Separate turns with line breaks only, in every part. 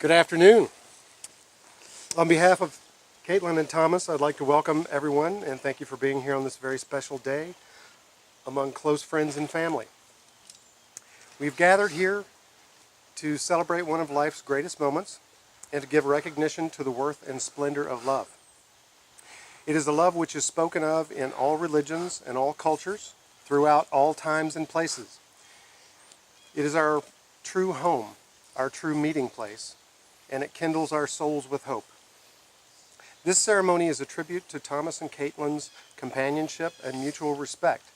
Good afternoon. On behalf of Caitlin and Thomas, I'd like to welcome everyone and thank you for being here on this very special day among close friends and family. We've gathered here to celebrate one of life's greatest moments and to give recognition to the worth and splendor of love. It is a love which is spoken of in all religions and all cultures, throughout all times and places. It is our true home, our true meeting place, and it kindles our souls with hope. This ceremony is a tribute to Thomas and Caitlin's companionship and mutual respect.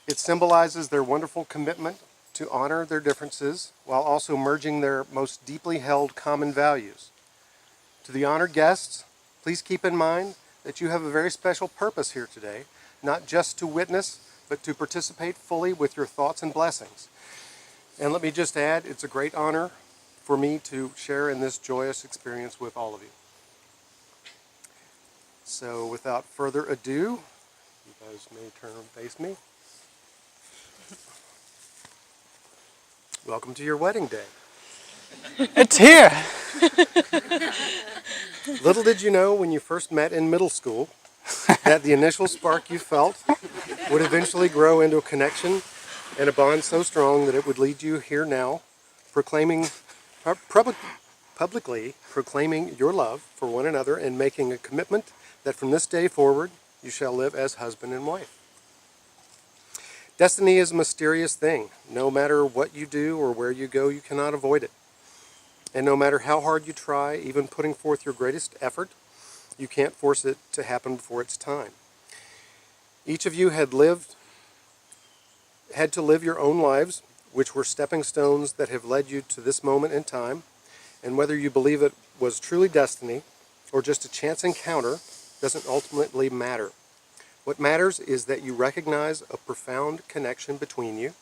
It symbolizes their wonderful commitment to honor their differences while also merging their most deeply held common values. To the honored guests, please keep in mind that you have a very special purpose here today, not just to witness, but to participate fully with your thoughts and blessings. And let me just add, it's a great honor for me to share in this joyous experience with all of you. So without further ado, you guys may turn and face me. Welcome to your wedding day.
It's here!
Little did you know when you first met in middle school that the initial spark you felt would eventually grow into a connection and a bond so strong that it would lead you here now, publicly proclaiming your love for one another and making a commitment that from this day forward you shall live as husband and wife. Destiny is a mysterious thing. No matter what you do or where you go, you cannot avoid it. And no matter how hard you try, even putting forth your greatest effort, you can't force it to happen before it's time. Each of you had to live your own lives, which were stepping stones that have led you to this moment in time, and whether you believe it was truly destiny or just a chance encounter doesn't ultimately matter. What matters is that you recognize a profound connection between you,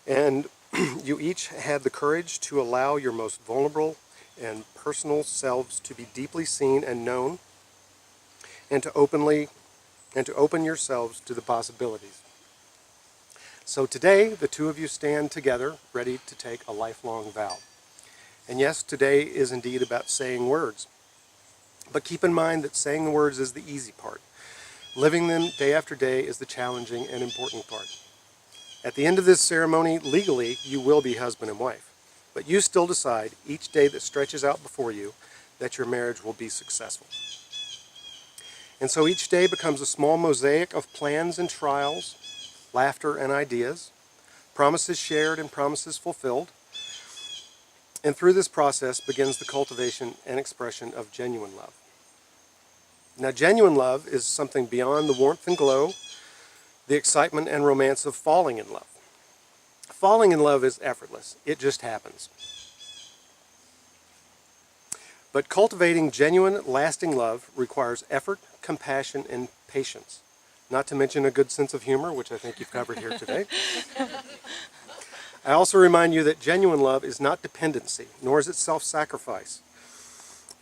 and you each had the courage to allow your most vulnerable and personal selves to be deeply seen and known, and to open yourselves to the possibilities. So today, the two of you stand together, ready to take a lifelong vow. And yes, today is indeed about saying words. But keep in mind that saying the words is the easy part. Living them day after day is the challenging and important part. At the end of this ceremony, legally, you will be husband and wife. But you still decide, each day that stretches out before you, that your marriage will be successful. And so each day becomes a small mosaic of plans and trials, laughter and ideas, promises shared and promises fulfilled. And through this process begins the cultivation and expression of genuine love. Now, genuine love is something beyond the warmth and glow, the excitement and romance of falling in love. Falling in love is effortless. It just happens. But cultivating genuine, lasting love requires effort, compassion, and patience. Not to mention a good sense of humor, which I think you've covered here today. I also remind you that genuine love is not dependency, nor is it self-sacrifice.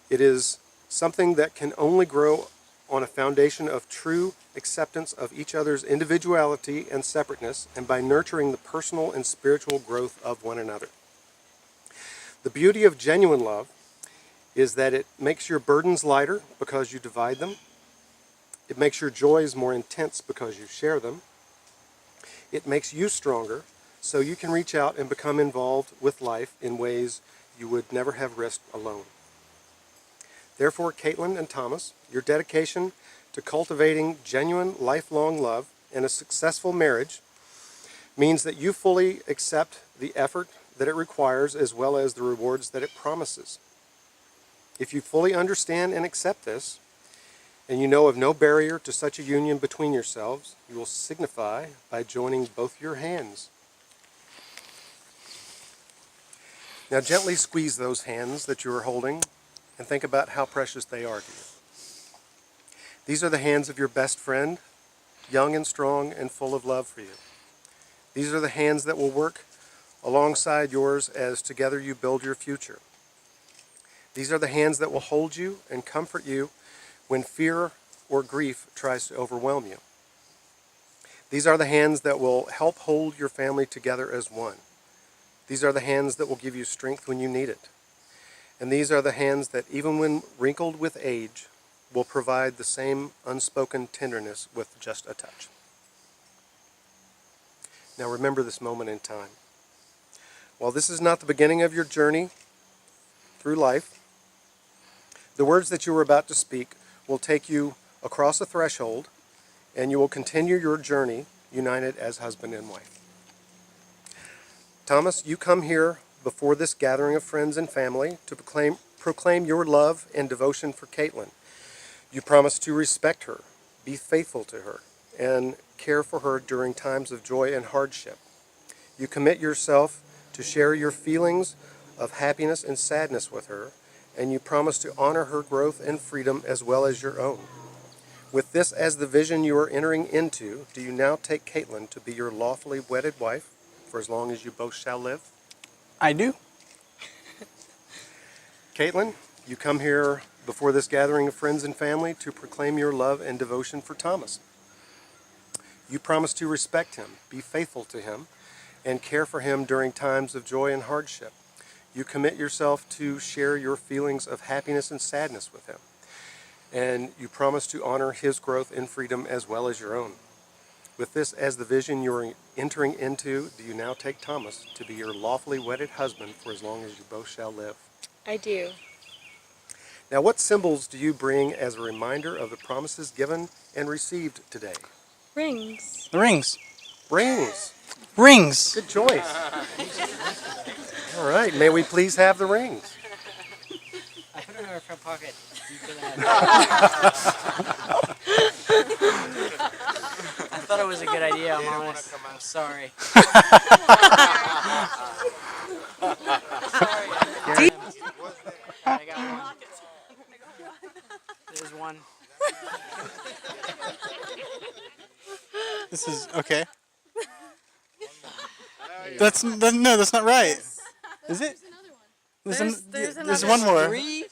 It is something that can only grow on a foundation of true acceptance of each other's individuality and separateness, and by nurturing the personal and spiritual growth of one another. The beauty of genuine love is that it makes your burdens lighter because you divide them. It makes your joys more intense because you share them. It makes you stronger so you can reach out and become involved with life in ways you would never have risked alone. Therefore, Caitlin and Thomas, your dedication to cultivating genuine, lifelong love and a successful marriage means that you fully accept the effort that it requires as well as the rewards that it promises. If you fully understand and accept this, and you know of no barrier to such a union between yourselves, you will signify by joining both your hands. Now gently squeeze those hands that you are holding and think about how precious they are to you. These are the hands of your best friend, young and strong and full of love for you. These are the hands that will work alongside yours as together you build your future. These are the hands that will hold you and comfort you when fear or grief tries to overwhelm you. These are the hands that will help hold your family together as one. These are the hands that will give you strength when you need it. And these are the hands that, even when wrinkled with age, will provide the same unspoken tenderness with just a touch. Now remember this moment in time. While this is not the beginning of your journey through life, the words that you are about to speak will take you across a threshold, and you will continue your journey united as husband and wife. Thomas, you come here before this gathering of friends and family to proclaim your love and devotion for Caitlin. You promise to respect her, be faithful to her, and care for her during times of joy and hardship. You commit yourself to share your feelings of happiness and sadness with her, and you promise to honor her growth and freedom as well as your own. With this as the vision you are entering into, do you now take Caitlin to be your lawfully wedded wife for as long as you both shall live?
I do.
Caitlin, you come here before this gathering of friends and family to proclaim your love and devotion for Thomas. You promise to respect him, be faithful to him, and care for him during times of joy and hardship. You commit yourself to share your feelings of happiness and sadness with him, and you promise to honor his growth and freedom as well as your own. With this as the vision you are entering into, do you now take Thomas to be your lawfully wedded husband for as long as you both shall live?
I do.
Now, what symbols do you bring as a reminder of the promises given and received today?
Rings.
The rings.
Rings.
Rings.
Good choice. All right, may we please have the rings?
I put it in our front pocket. I thought it was a good idea, I'm honest. I'm sorry. I got one. There's one.
This is okay. That's not right. Is it? There's one more.
Three?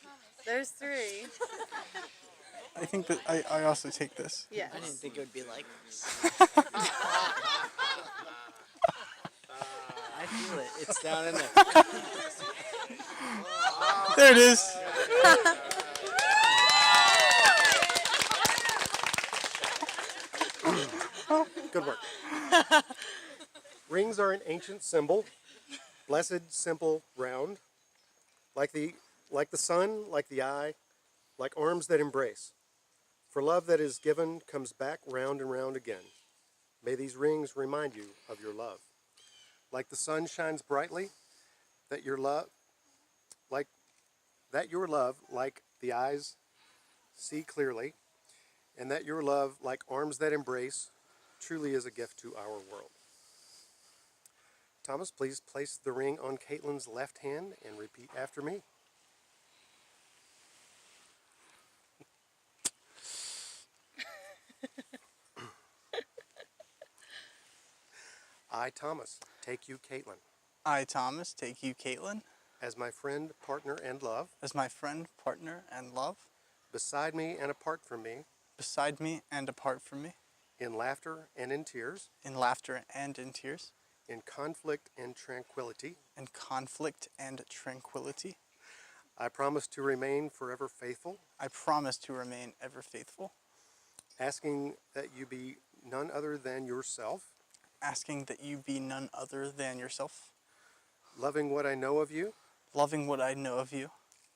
There's three.
I think that I also take this.
Yes.
I didn't think it would be like this. I feel it. It's down in there.
There it is.
Good work. Rings are an ancient symbol, blessed, simple, round, like the sun, like the eye, like arms that embrace. For love that is given comes back round and round again. May these rings remind you of your love. Like the sun shines brightly, that your love, like the eyes see clearly, and that your love, like arms that embrace, truly is a gift to our world. Thomas, please place the ring on Caitlin's left hand and repeat after me. I, Thomas, take you, Caitlin,
I, Thomas, take you, Caitlin,
as my friend, partner, and love,
as my friend, partner, and love,
beside me and apart from me,
beside me and apart from me,
in laughter and in tears,
in laughter and in tears,
in conflict and tranquility.
in conflict and tranquility.
I promise to remain forever faithful,
I promise to remain ever faithful,
asking that you be none other than yourself,
asking that you be none other than yourself,
loving what I know of you,
loving what I know of you,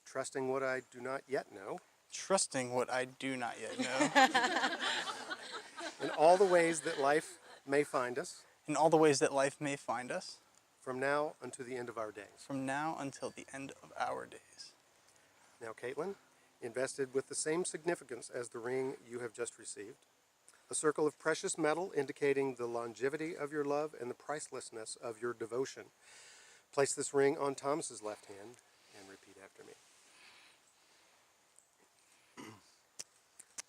trusting what I do not yet know,
trusting what I do not yet know,
in all the ways that life may find us,
in all the ways that life may find us,
from now unto the end of our days.
from now until the end of our days.
Now, Caitlin, invested with the same significance as the ring you have just received, a circle of precious metal indicating the longevity of your love and the pricelessness of your devotion. Place this ring on Thomas's left hand and repeat after me.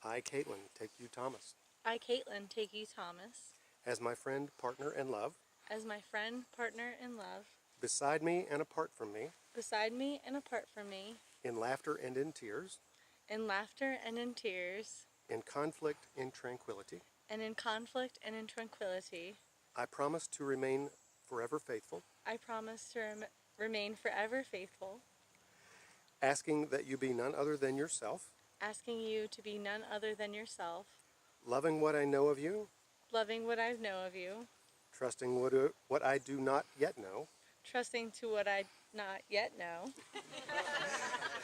I, Caitlin, take you, Thomas,
I, Caitlin, take you, Thomas,
as my friend, partner, and love,
as my friend, partner, and love,
beside me and apart from me,
beside me and apart from me,
in laughter and in tears,
in laughter and in tears,
in conflict and tranquility.
and in conflict and in tranquility.
I promise to remain forever faithful,
I promise to remain forever faithful,
asking that you be none other than yourself,
asking you to be none other than yourself,
loving what I know of you,
loving what I know of you,
trusting what I do not yet know,
trusting to what I not yet know,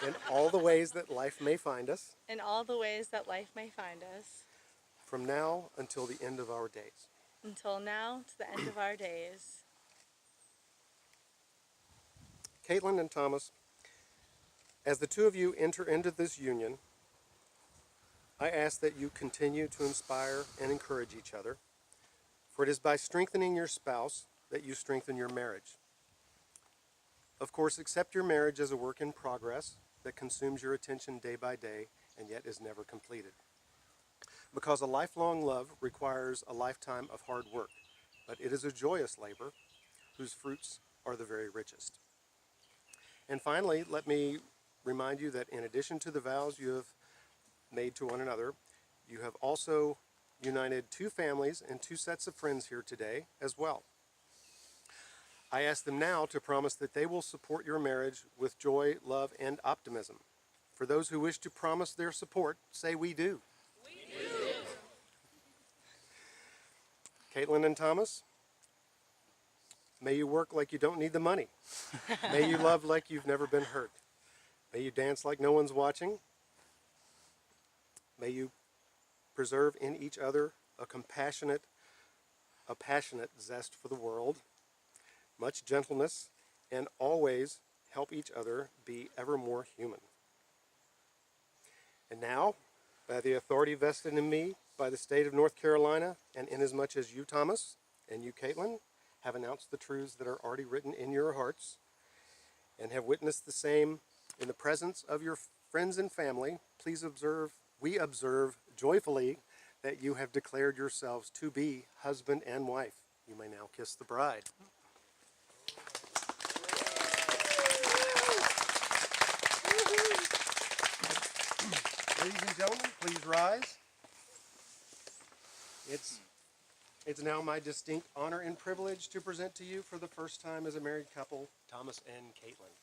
in all the ways that life may find us,
in all the ways that life may find us,
from now until the end of our days.
until now to the end of our days.
Caitlin and Thomas, as the two of you enter into this union, I ask that you continue to inspire and encourage each other, for it is by strengthening your spouse that you strengthen your marriage. Of course, accept your marriage as a work in progress that consumes your attention day by day and yet is never completed. Because a lifelong love requires a lifetime of hard work, but it is a joyous labor whose fruits are the very richest. And finally, let me remind you that in addition to the vows you have made to one another, you have also united two families and two sets of friends here today as well. I ask them now to promise that they will support your marriage with joy, love, and optimism. For those who wish to promise their support, say we do. We do. Caitlin and Thomas, may you work like you don't need the money. May you love like you've never been hurt. May you dance like no one's watching. May you preserve in each other a passionate zest for the world, much gentleness, and always help each other be ever more human. And now, by the authority vested in me by the state of North Carolina, and inasmuch as you, Thomas, and you, Caitlin, have announced the truths that are already written in your hearts, and have witnessed the same in the presence of your friends and family, we observe joyfully that you have declared yourselves to be husband and wife. You may now kiss the bride. Ladies and gentlemen, please rise. It's now my distinct honor and privilege to present to you for the first time as a married couple, Thomas and Caitlin.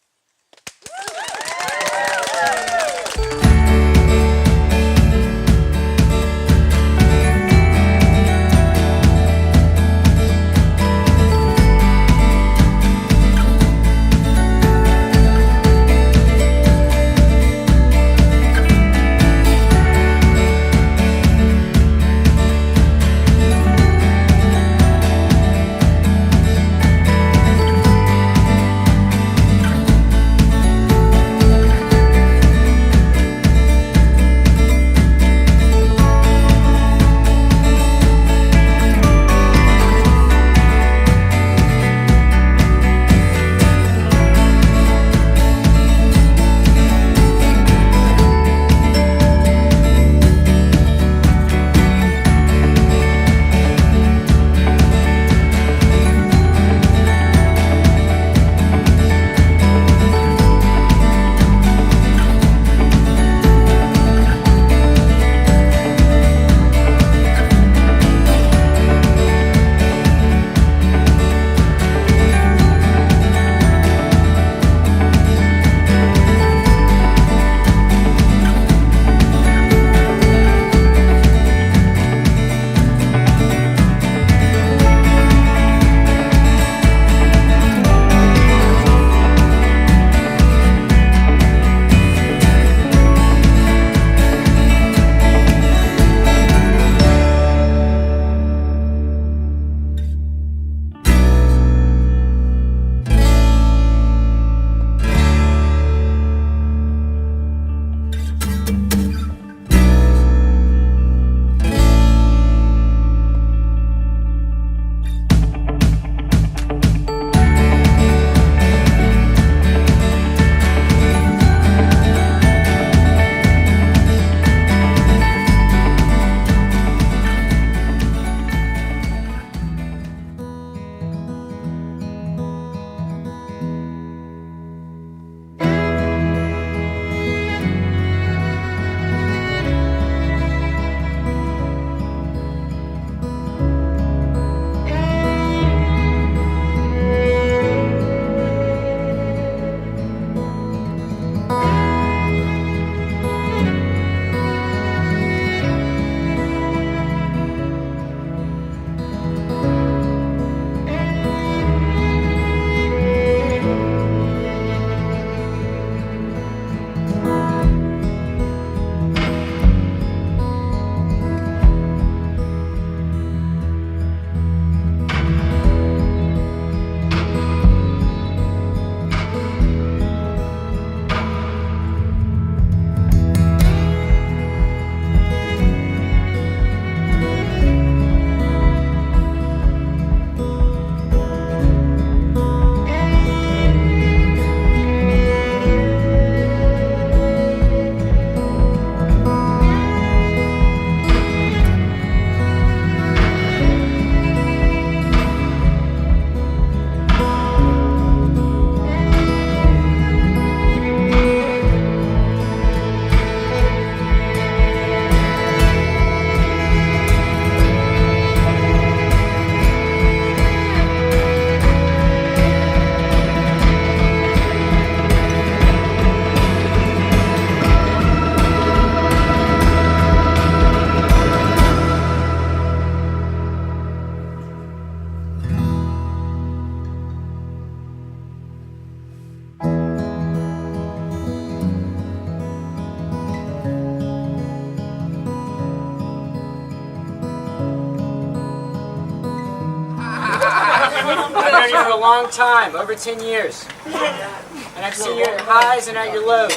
known you for a long time, over 10 years. And I've seen your highs and at your lows.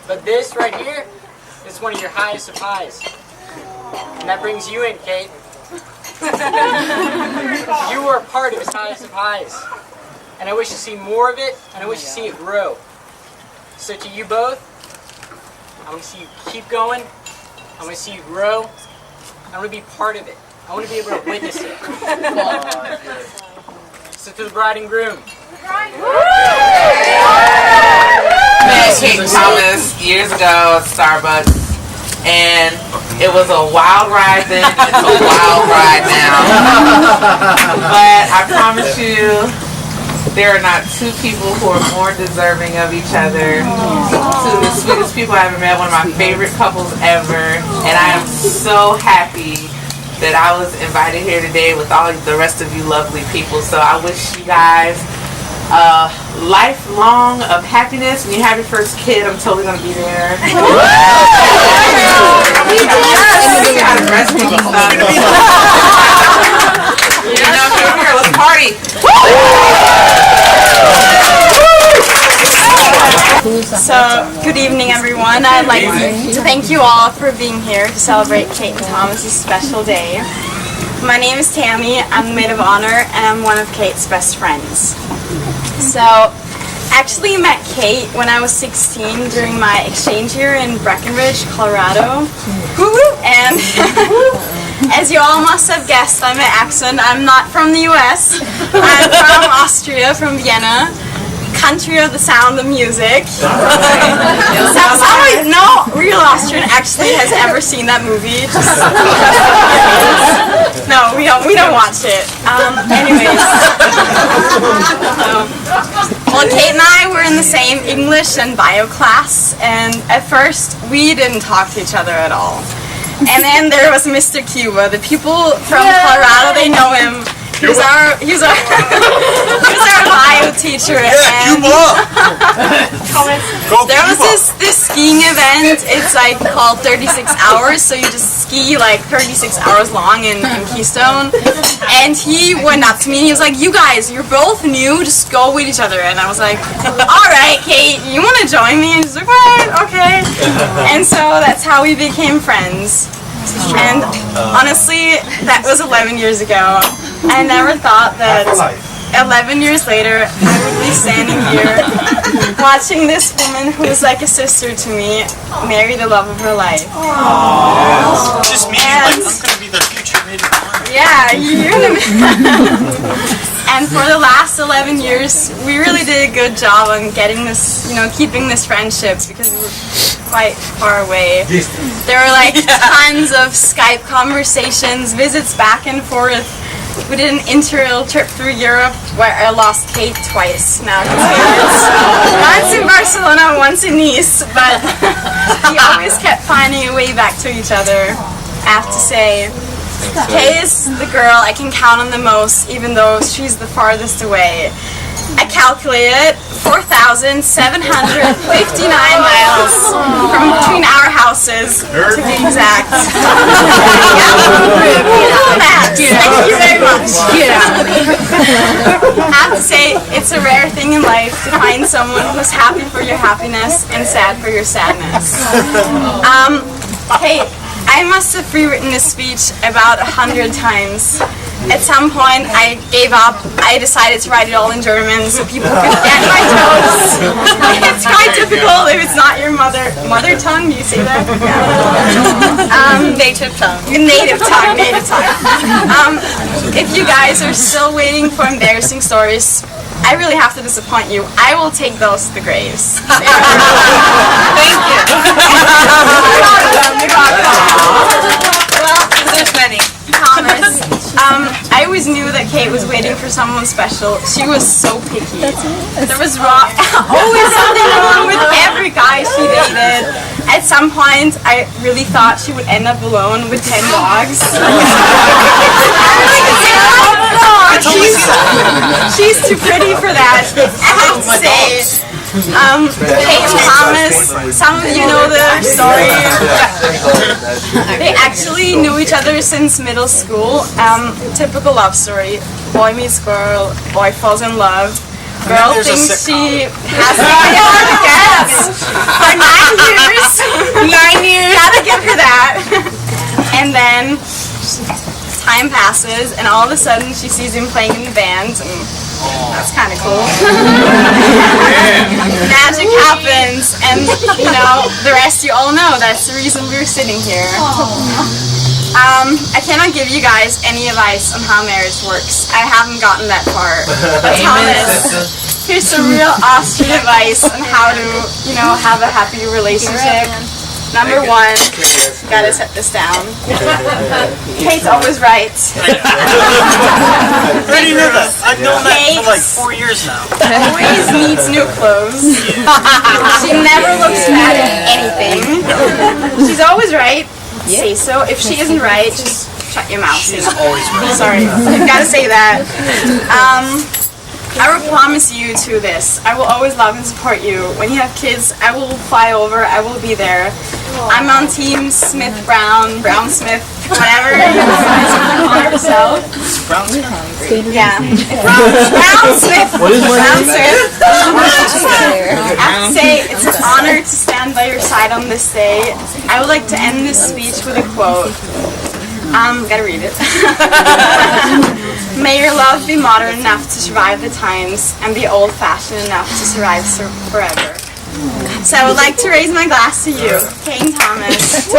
But this right here is one of your highest of highs. And that brings you in, Kate. You are part of his highest of highs. And I wish to see more of it, and I wish to see it grow. So to you both, I want to see you keep going. I want to see you grow. I want to be part of it. I want to be able to witness it. So to the bride and groom.
Met Kait Thomas years ago at Starbucks, and it was a wild ride then. It's a wild ride now. But I promise you, there are not two people who are more deserving of each other. Two of the sweetest people I ever met, one of my favorite couples ever, and I am so happy that I was invited here today with all the rest of you lovely people. So I wish you guys lifelong of happiness. When you have your first kid, I'm totally gonna be there. Here, let's party.
So, good evening everyone. I'd like to thank you all for being here to celebrate Kait Thomas' special day. My name is Tammy, I'm the maid of honor, and I'm one of Kait's best friends. So, actually met Kait when I was 16 during my exchange year in Breckenridge, Colorado. And as you all must have guessed by my accent, I'm not from the US. I'm from Austria, from Vienna. Country of the sound of music. No real Austrian actually has ever seen that movie. No, we don't watch it. Anyways, well, Kait and I were in the same English and bio class, and at first we didn't talk to each other at all. And then there was Mr. Cuba. The people from Colorado, they know him. He was our bio teacher. And there was this skiing event. It's like called 36 hours. So you just ski like 36 hours long in Keystone. And he went up to me and he was like, "You guys, you're both new. Just go with each other." And I was like, "All right, Kait, you want to join me?" And she's like, "Right, okay." And so that's how we became friends. And honestly, that was 11 years ago. I never thought that 11 years later I would be standing here watching this woman who is like a sister to me marry the love of her life.
Just me, like, I'm gonna be the future maid of honor.
Yeah, you're gonna be. And for the last 11 years, we really did a good job on getting this, keeping this friendship because we were quite far away. There were like tons of Skype conversations, visits back and forth. We did an interrail trip through Europe where I lost Kait twice now. Once in Barcelona, once in Nice, but we always kept finding a way back to each other. I have to say, Kait is the girl I can count on the most, even though she's the farthest away. I calculated 4,759 miles from between our houses, to be exact. Thank you very much. I have to say, it's a rare thing in life to find someone who's happy for your happiness and sad for your sadness. Kait, I must have rewritten this speech about 100 times. At some point, I gave up. I decided to write it all in German so people could get my jokes. It's quite difficult if it's not your mother tongue. Do you say that? Yeah. Native tongue. Native tongue. If you guys are still waiting for embarrassing stories, I really have to disappoint you. I will take those to the graves. Thank you. There's many. Thomas. I always knew that Kait was waiting for someone special. She was so picky. There was always something wrong with every guy she dated. At some point, I really thought she would end up alone with 10 dogs. I really did. she's too pretty for that. I have to say, Kait Thomas, some of you know the story. They actually knew each other since middle school. Typical love story. Boy meets girl, boy falls in love. Girl thinks she has to be on the gas for 9 years. 9 years. Gotta give her that. And then time passes, and all of a sudden she sees him playing in the band, and that's kind of cool. Magic happens, and you know, the rest you all know. That's the reason we're sitting here. I cannot give you guys any advice on how marriage works. I haven't gotten that far. But Thomas, here's some real Austrian advice on how to, you know, have a happy relationship. Number 1, gotta set this down. Kate's always right.
Where do you know that? I've known that for like 4 years now.
Always needs new clothes. She never looks bad at anything. She's always right. Say so. If she isn't right, just shut your mouth.
She's always right.
Sorry, I've got to say that. I will promise you to this. I will always love and support you. When you have kids, I will fly over. I will be there. I'm on team Smith Brown Smith, whatever you guys want to call yourself. Yeah. Brown Smith. What is Brown Smith? I have to say, it's an honor to stand by your side on this day. I would like to end this speech with a quote. Gotta read it. May your love be modern enough to survive the times and be old-fashioned enough to survive forever. So I would like to raise my glass to you, Kait Thomas.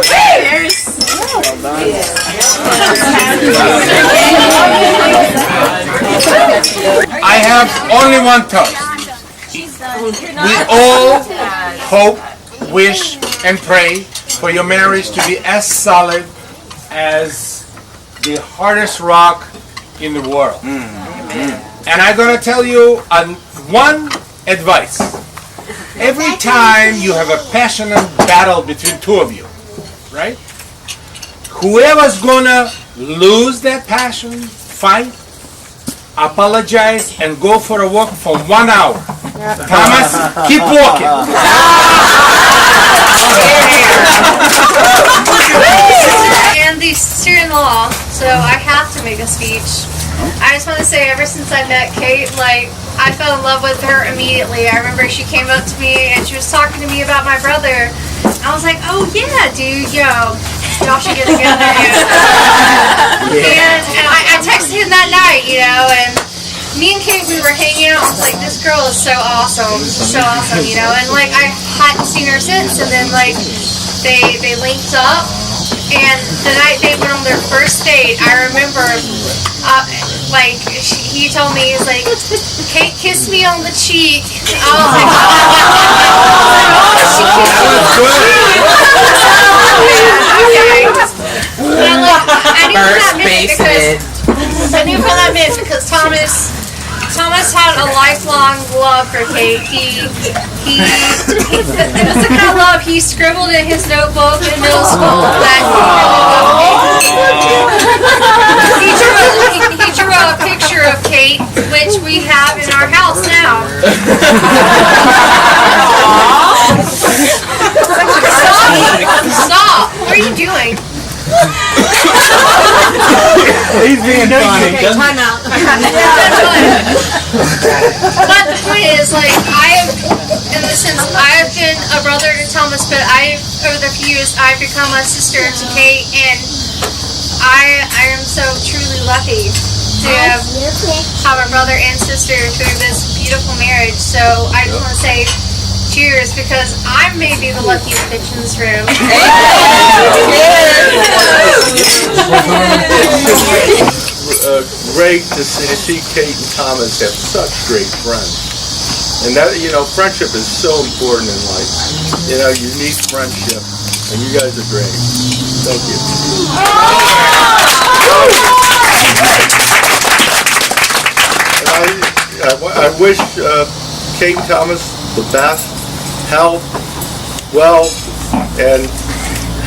Cheers.
I have only one thought. We all hope, wish, and pray for your marriage to be as solid as the hardest rock in the world. And I'm going to tell you one advice. Every time you have a passionate battle between two of you, right? Whoever's going to lose that passion, fight, apologize, and go for a walk for 1 hour. Thomas, keep walking.
And the sister-in-law, so I have to make a speech. I just want to say, ever since I met Kait, like, I fell in love with her immediately. I remember she came up to me and she was talking to me about my brother. I was like, oh yeah, dude, y'all should get together. And I texted him that night, you know, and me and Kait, we were hanging out. I was like, this girl is so awesome, you know. And like, I hadn't seen her since. And then like, they linked up. And the night they went on their first date, I remember, he told me, he's like, Kait kissed me on the cheek. I was like, oh, she kissed me on the cheek. I knew what that meant because Thomas had a lifelong love for Kait. It was the kind of love he scribbled in his notebook in middle school that he drew a picture of Kait, which we have in our house now. Stop! What are you doing?
He's being funny.
Okay, time out. But the point is, like, in the sense, I have been a brother to Thomas, but over the few years, I've become a sister to Kait, and I am so truly lucky to have a brother and sister through this beautiful marriage. So I just want to say cheers, because I may be the lucky bitch in this room.
Great to see Kait and Thomas have such great friends. And that, you know, friendship is so important in life. You know, you need friendship, and you guys are great. Thank you. And I wish Kait and Thomas the best, health, wealth, and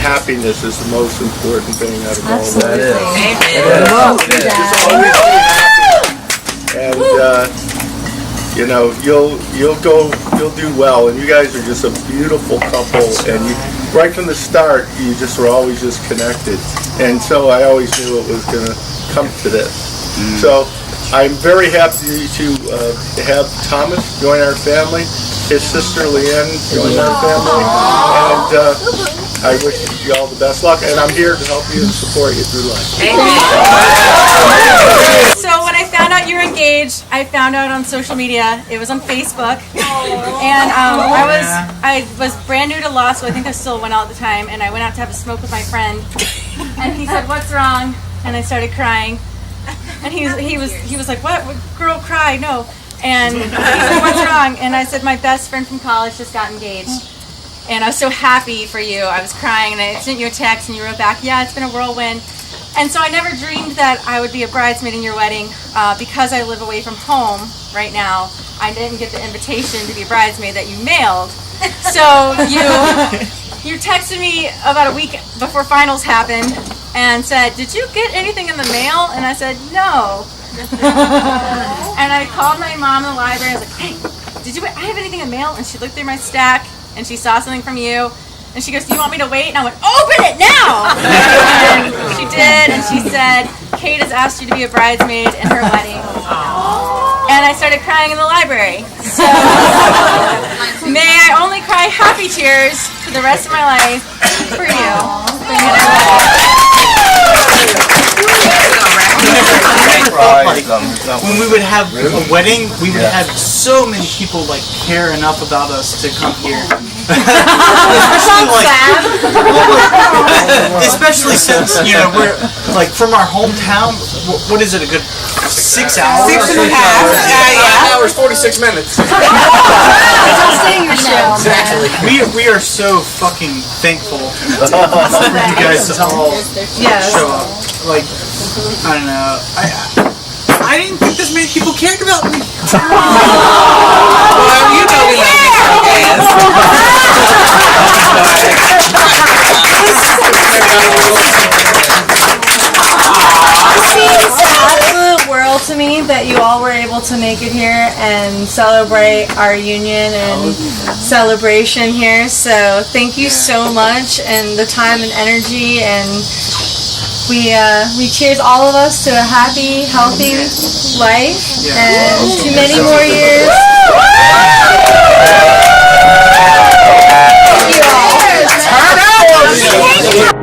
happiness is the most important thing out of all that.
Amen.
Just always be happy. And you know, you'll do well. And you guys are just a beautiful couple. And you, right from the start, you just were always just connected. And so I always knew it was going to come to this. So I'm very happy to have Thomas join our family. His sister Leanne joined our family. And I wish you all the best luck. And I'm here to help you and support you through life.
So when I found out you were engaged, I found out on social media. It was on Facebook, and I was brand new to law school. I think I still went out at the time, and I went out to have a smoke with my friend, and he said, "What's wrong?" And I started crying, and he was like, "What? Girl, cry? No." And he said, "What's wrong?" And I said, "My best friend from college just got engaged." And I was so happy for you. I was crying, and I sent you a text, and you wrote back, "Yeah, it's been a whirlwind." And so I never dreamed that I would be a bridesmaid in your wedding because I live away from home right now. I didn't get the invitation to be a bridesmaid that you mailed. So you texted me about a week before finals happened and said, "Did you get anything in the mail?" And I said, "No." And I called my mom in the library. I was like, "Hey, I have anything in the mail?" And she looked through my stack and she saw something from you. And she goes, "Do you want me to wait?" And I went, "Open it now!" And she did, and she said, "Kait has asked you to be a bridesmaid in her wedding." And I started crying in the library. So may I only cry happy tears for the rest of my life for you.
When we would have a wedding, we would have so many people like care enough about us to come here. Especially since, you know, we're like from our hometown. What is it? A good 6 hours?
6.5
hours, 46 minutes.
Exactly. We are so fucking thankful for you guys to all show up. Like, I don't know. I didn't think this many people cared about me.
Well, you know we love
It means the absolute world to me that you all were able to make it here and celebrate our union and celebration here. So thank you so much, and the time and energy, and we cheers all of us to a happy, healthy life and to many more years. Thank you all.